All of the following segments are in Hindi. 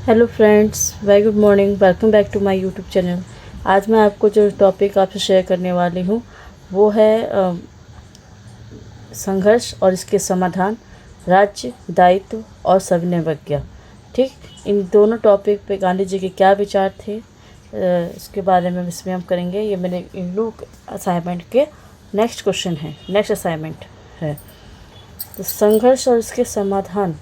Hello friends, very good morning. Welcome back to my YouTube channel. आज मैं आपको जो टॉपिक आपसे शेयर करने वाली हूँ वो है संघर्ष और इसके समाधान, राज्य, दायित्व और सविनय अवज्ञा। ठीक, इन दोनों टॉपिक पे गांधी जी के क्या विचार थे इसके बारे में इसमें हम करेंगे। ये मेरे इन लोग असाइनमेंट के नेक्स्ट क्वेश्चन है, नेक्स्ट असाइनमेंट है। तो संघर्ष और इसके समाधान।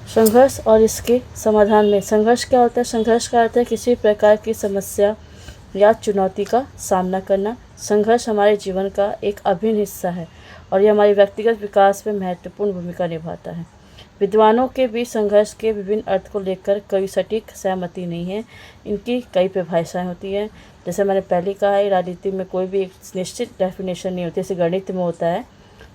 संघर्ष और इसके समाधान में संघर्ष क्या होता है? संघर्ष का अर्थ है किसी प्रकार की समस्या या चुनौती का सामना करना। संघर्ष हमारे जीवन का एक अभिन्न हिस्सा है और यह हमारे व्यक्तिगत विकास में महत्वपूर्ण भूमिका निभाता है। विद्वानों के बीच संघर्ष के विभिन्न अर्थ को लेकर कोई सटीक सहमति नहीं है। इनकी कई परिभाषाएं होती हैं। जैसे मैंने पहले कहा है, राजनीति में कोई भी एक निश्चित डेफिनेशन नहीं होती, जैसे गणित में होता है।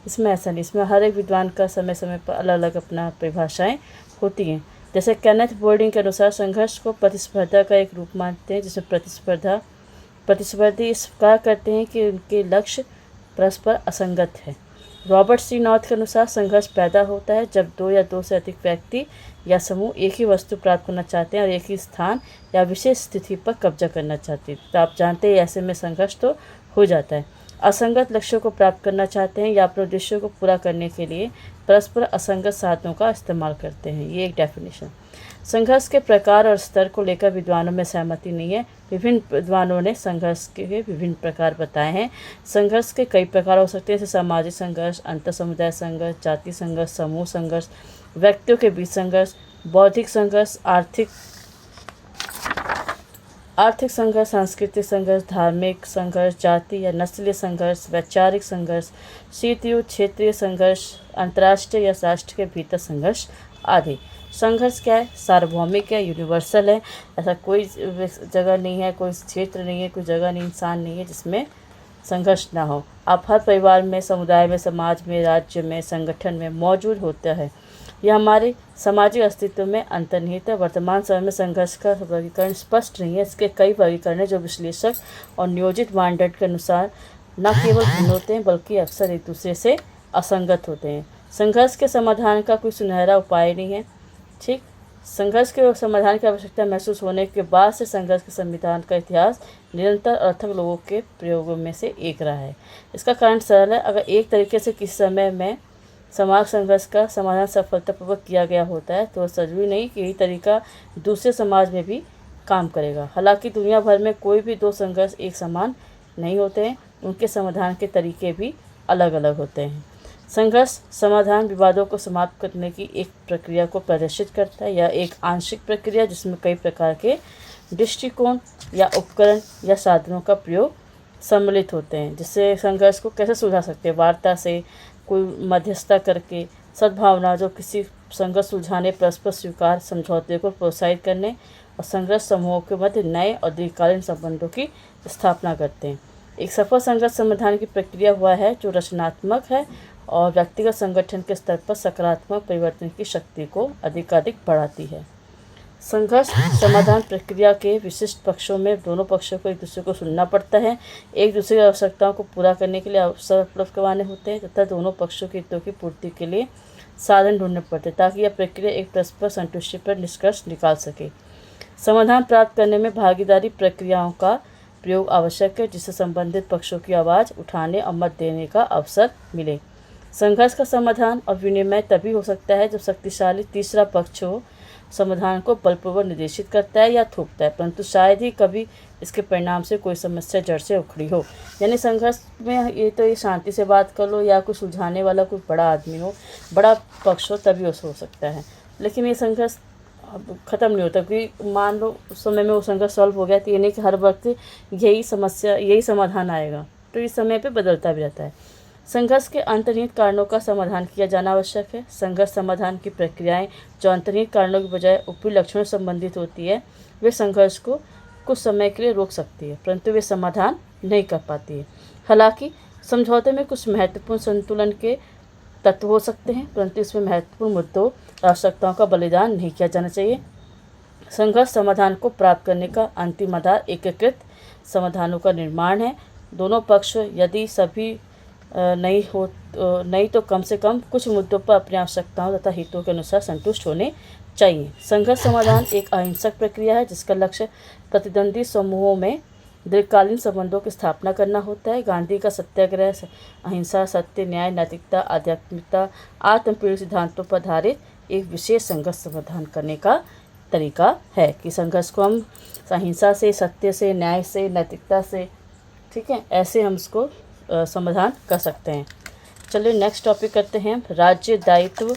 इसमें ऐसा नहीं, इसमें हर एक विद्वान का समय समय पर अलग अलग अपना परिभाषाएं होती हैं। जैसे केनेथ बोल्डिंग के अनुसार संघर्ष को प्रतिस्पर्धा का एक रूप मानते हैं, जिसमें प्रतिस्पर्धी इस प्रकार करते हैं कि उनके लक्ष्य परस्पर असंगत है। रॉबर्ट सी नॉर्थ के अनुसार संघर्ष पैदा होता है जब दो या दो से अधिक व्यक्ति या समूह एक ही वस्तु प्राप्त करना चाहते हैं और एक ही स्थान या विशेष स्थिति पर कब्जा करना चाहते हैं। तो आप जानते हैं ऐसे में संघर्ष तो हो जाता है। असंगत लक्ष्यों को प्राप्त करना चाहते हैं या अपने उद्देश्यों को पूरा करने के लिए परस्पर असंगत साधनों का इस्तेमाल करते हैं। ये एक डेफिनेशन। संघर्ष के प्रकार और स्तर को लेकर विद्वानों में सहमति नहीं है। विभिन्न विद्वानों ने संघर्ष के विभिन्न प्रकार बताए हैं। संघर्ष के कई प्रकार हो सकते हैं, जैसे सामाजिक संघर्ष, अंतर समुदाय संघर्ष, जाति संघर्ष, समूह संघर्ष, व्यक्तियों के बीच संघर्ष, बौद्धिक संघर्ष, आर्थिक संघर्ष, सांस्कृतिक संघर्ष, धार्मिक संघर्ष, जाति या नस्लीय संघर्ष, वैचारिक संघर्ष, शीत युद्ध, क्षेत्रीय संघर्ष, अंतर्राष्ट्रीय या राष्ट्र के भीतर संघर्ष आदि। संघर्ष क्या है? सार्वभौमिक है, यूनिवर्सल है। ऐसा कोई जगह नहीं है, कोई क्षेत्र नहीं है, कोई जगह नहीं, इंसान नहीं है जिसमें संघर्ष ना हो। आप हर परिवार में, समुदाय में, समाज में, राज्य में, संगठन में मौजूद होता है। यह हमारे सामाजिक अस्तित्व में अंतर्निहित है। वर्तमान समय में संघर्ष का वर्गीकरण स्पष्ट नहीं है। इसके कई वर्गीकरण हैं जो विश्लेषक और नियोजित मानदंड के अनुसार न केवल भिन्न होते हैं बल्कि अक्सर एक दूसरे से असंगत होते हैं। संघर्ष के समाधान का कोई सुनहरा उपाय नहीं है। ठीक, संघर्ष के समाधान की आवश्यकता महसूस होने के बाद से संघर्ष के संविधान का इतिहास निरंतर अर्थक लोगों के प्रयोगों में से एक रहा है। इसका कारण सरल है। अगर एक तरीके से किसी समय में समाज संघर्ष का समाधान सफलतापूर्वक किया गया होता है तो जरूरी नहीं कि यही तरीका दूसरे समाज में भी काम करेगा। हालांकि दुनिया भर में कोई भी दो संघर्ष एक समान नहीं होते हैं, उनके समाधान के तरीके भी अलग अलग होते हैं। संघर्ष समाधान विवादों को समाप्त करने की एक प्रक्रिया को प्रदर्शित करता है। यह एक आंशिक प्रक्रिया जिसमें कई प्रकार के दृष्टिकोण या उपकरण या साधनों का प्रयोग सम्मिलित होते हैं। जिससे संघर्ष को कैसे सुलझा सकते हैं? वार्ता से, कोई मध्यस्थता करके, सद्भावना जो किसी संघर्ष सुलझाने, परस्पर स्वीकार समझौते को प्रोत्साहित करने और संघर्ष समूहों के मध्य नए और दीर्घकालीन संबंधों की स्थापना करते हैं। एक सफल संघर्ष समाधान की प्रक्रिया हुआ है जो रचनात्मक है और व्यक्तिगत संगठन के स्तर पर सकारात्मक परिवर्तन की शक्ति को अधिकाधिक बढ़ाती है। संघर्ष समाधान प्रक्रिया के विशिष्ट पक्षों में दोनों पक्षों को एक दूसरे को सुनना पड़ता है, एक दूसरे की आवश्यकताओं को पूरा करने के लिए अवसर उपलब्ध करवाने होते हैं तथा दोनों पक्षों के हितों की पूर्ति के लिए साधन ढूंढने पड़ते हैं ताकि यह प्रक्रिया एक परस्पर संतुष्टि पर निष्कर्ष निकाल सके। समाधान प्राप्त करने में भागीदारी प्रक्रियाओं का प्रयोग आवश्यक है जिससे संबंधित पक्षों की आवाज़ उठाने और मत देने का अवसर मिले। संघर्ष का समाधान और विनिमय तभी हो सकता है जब शक्तिशाली तीसरा पक्ष हो, समाधान को बलपूर्वक निर्देशित करता है या थोपता है, परंतु शायद ही कभी इसके परिणाम से कोई समस्या जड़ से उखड़ी हो। यानी संघर्ष में ये शांति से बात कर लो या कोई सुलझाने वाला कोई बड़ा आदमी हो, बड़ा पक्ष हो, तभी हो सकता है। लेकिन ये संघर्ष ख़त्म नहीं होता, क्योंकि मान लो उस समय में वो संघर्ष सॉल्व हो गया तो ये नहीं कि हर वक्त यही समस्या, यही समाधान आएगा, तो इस समय पर बदलता भी रहता है। संघर्ष के अंतर्निहित कारणों का समाधान किया जाना आवश्यक है। संघर्ष समाधान की प्रक्रियाएं जो अंतर्निहित कारणों की बजाय ऊपरी लक्षणों से संबंधित होती है, वे संघर्ष को कुछ समय के लिए रोक सकती है, परंतु वे समाधान नहीं कर पाती है। हालांकि समझौते में कुछ महत्वपूर्ण संतुलन के तत्व हो सकते हैं, परंतु इसमें महत्वपूर्ण मुद्दों, आवश्यकताओं का बलिदान नहीं किया जाना चाहिए। संघर्ष समाधान को प्राप्त करने का अंतिम आधार एकीकृत समाधानों का निर्माण है। दोनों पक्ष यदि सभी नहीं तो कम से कम कुछ मुद्दों पर अपनी आवश्यकताओं तथा हितों के अनुसार संतुष्ट होने चाहिए। संघर्ष समाधान एक अहिंसक प्रक्रिया है जिसका लक्ष्य प्रतिद्वंदी समूहों में दीर्घकालीन संबंधों की स्थापना करना होता है। गांधी का सत्याग्रह अहिंसा, सत्य, न्याय, नैतिकता, आध्यात्मिकता, आत्मपीड़न सिद्धांतों पर आधारित एक विशेष संघर्ष समाधान करने का तरीका है कि संघर्ष को हम अहिंसा से, सत्य से, न्याय से, नैतिकता से, ठीक है, ऐसे हम इसको समाधान कर सकते हैं। चलिए नेक्स्ट टॉपिक करते हैं, राज्य, दायित्व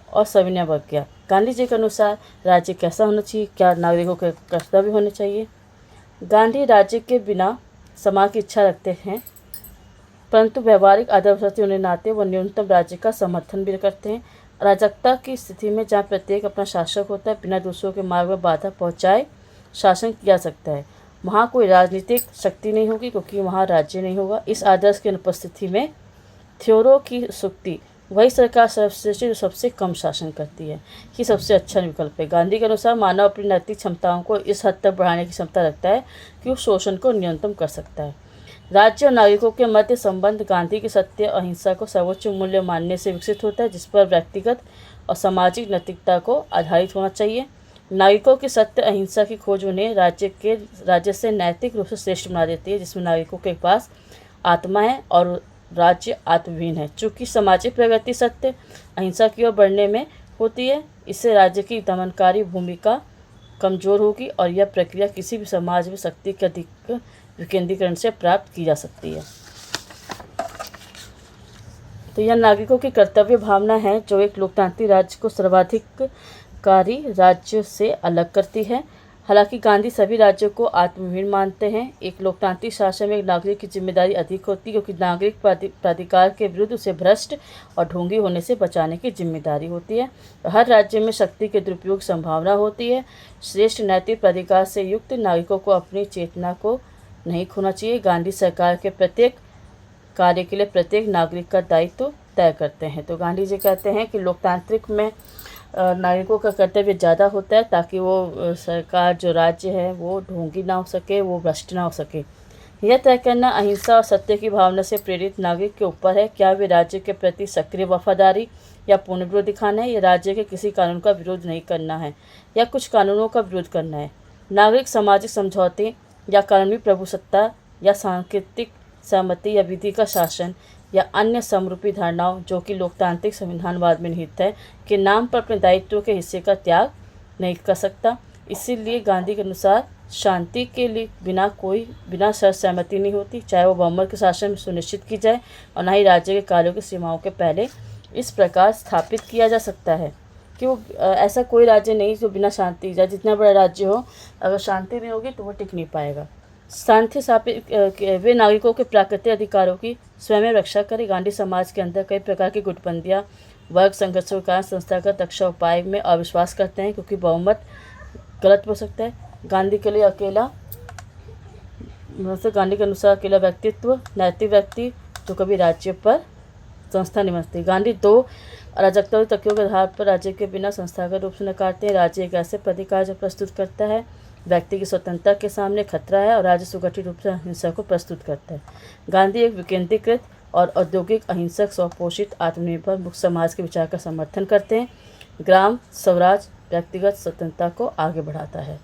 और सविनय अवज्ञा। गांधी जी के अनुसार राज्य कैसा होना चाहिए, क्या नागरिकों के कर्तव्य होने चाहिए। गांधी राज्य के बिना समाज की इच्छा रखते हैं, परंतु व्यवहारिक आदर्शवादी होने नाते वह न्यूनतम राज्य का समर्थन भी करते हैं। अराजकता की स्थिति में जहाँ प्रत्येक अपना शासक होता है, बिना दूसरों के मार्ग में बाधा पहुँचाए शासन किया सकता है, वहाँ कोई राजनीतिक शक्ति नहीं होगी क्योंकि वहाँ राज्य नहीं होगा। इस आदर्श की अनुपस्थिति में थ्योरो की सूक्ति वही सरकार सर्वश्रेष्ठ जो सबसे कम शासन करती है कि सबसे अच्छा विकल्प है। गांधी के अनुसार मानव अपनी नैतिक क्षमताओं को इस हद तक बढ़ाने की क्षमता रखता है कि वो शोषण को न्यूनतम कर सकता है। राज्य और नागरिकों के मध्य संबंध गांधी के सत्य अहिंसा को सर्वोच्च मूल्य मानने से विकसित होता है, जिस पर व्यक्तिगत और सामाजिक नैतिकता को आधारित होना चाहिए। नागरिकों की सत्य अहिंसा की खोज उन्हें राज्य से नैतिक रूप से श्रेष्ठ बना देती है, जिसमें नागरिकों के पास आत्मा है और राज्य आत्महीन है। चूँकि सामाजिक प्रगति सत्य अहिंसा की ओर बढ़ने में होती है, इससे राज्य की दमनकारी भूमिका कमजोर होगी और यह प्रक्रिया किसी भी समाज में शक्ति के अधिक विकेंद्रीकरण से प्राप्त की जा सकती है। तो यह नागरिकों की कर्तव्य भावना है जो एक लोकतांत्रिक राज्य को सर्वाधिकारी राज्य से अलग करती है। हालांकि गांधी सभी राज्यों को आत्महीन मानते हैं। एक लोकतांत्रिक शासन में एक नागरिक की जिम्मेदारी अधिक होती है क्योंकि नागरिक प्राधिकार के विरुद्ध उसे भ्रष्ट और ढोंगी होने से बचाने की जिम्मेदारी होती है। हर राज्य में शक्ति के दुरुपयोग संभावना होती है। श्रेष्ठ नैतिक प्राधिकार से युक्त नागरिकों को अपनी चेतना को नहीं खोना चाहिए। गांधी सरकार के प्रत्येक कार्य के लिए प्रत्येक नागरिक का दायित्व तय करते हैं। तो गांधी जी कहते हैं कि लोकतांत्रिक में नागरिकों का कर्तव्य ज़्यादा होता है ताकि वो सरकार जो राज्य है वो ढोंगी ना हो सके, वो भ्रष्ट ना हो सके। यह तय करना अहिंसा और सत्य की भावना से प्रेरित नागरिक के ऊपर है, क्या वे राज्य के प्रति सक्रिय वफादारी या पूर्ण विरोध दिखाना है या राज्य के किसी कानून का विरोध नहीं करना है या कुछ कानूनों का विरोध करना है। नागरिक सामाजिक समझौते या कानूनी प्रभुसत्ता या सांकेतिक सहमति या विधि का शासन या अन्य समरूपी धारणाओं जो कि लोकतांत्रिक संविधानवाद में निहित है के नाम पर अपने दायित्व के हिस्से का त्याग नहीं कर सकता। इसीलिए गांधी के अनुसार शांति के लिए बिना शर्त सहमति नहीं होती, चाहे वो बहुमत के शासन में सुनिश्चित की जाए और न ही राज्य के कार्यों की सीमाओं के पहले इस प्रकार स्थापित किया जा सकता है कि वो ऐसा कोई राज्य नहीं जो बिना शांति जाए, जितना बड़ा राज्य हो अगर शांति नहीं होगी तो वो टिक नहीं पाएगा। शांति स्थापित वे नागरिकों के प्राकृतिक अधिकारों की स्वयं रक्षा करें। गांधी समाज के अंदर कई प्रकार की गुटबंदियाँ वर्ग संघर्षों के कारण संस्थागत रक्षा उपाय में अविश्वास करते हैं क्योंकि बहुमत गलत हो सकता है। गांधी के अनुसार अकेला व्यक्तित्व नैतिक व्यक्ति तो कभी राज्य पर संस्था नहीं बनती। गांधी दो अराजकता तथ्यों के आधार पर राज्य के बिना संस्थागत रूप से नकारते हैं। राज्य एक ऐसे प्रतिकार जो प्रस्तुत करता है व्यक्ति की स्वतंत्रता के सामने खतरा है और राज्य सुगठित रूप से हिंसा को प्रस्तुत करता है। गांधी एक विकेंद्रीकृत और औद्योगिक अहिंसक स्वपोषित आत्मनिर्भर मुक्त समाज के विचार का समर्थन करते हैं। ग्राम स्वराज व्यक्तिगत स्वतंत्रता को आगे बढ़ाता है।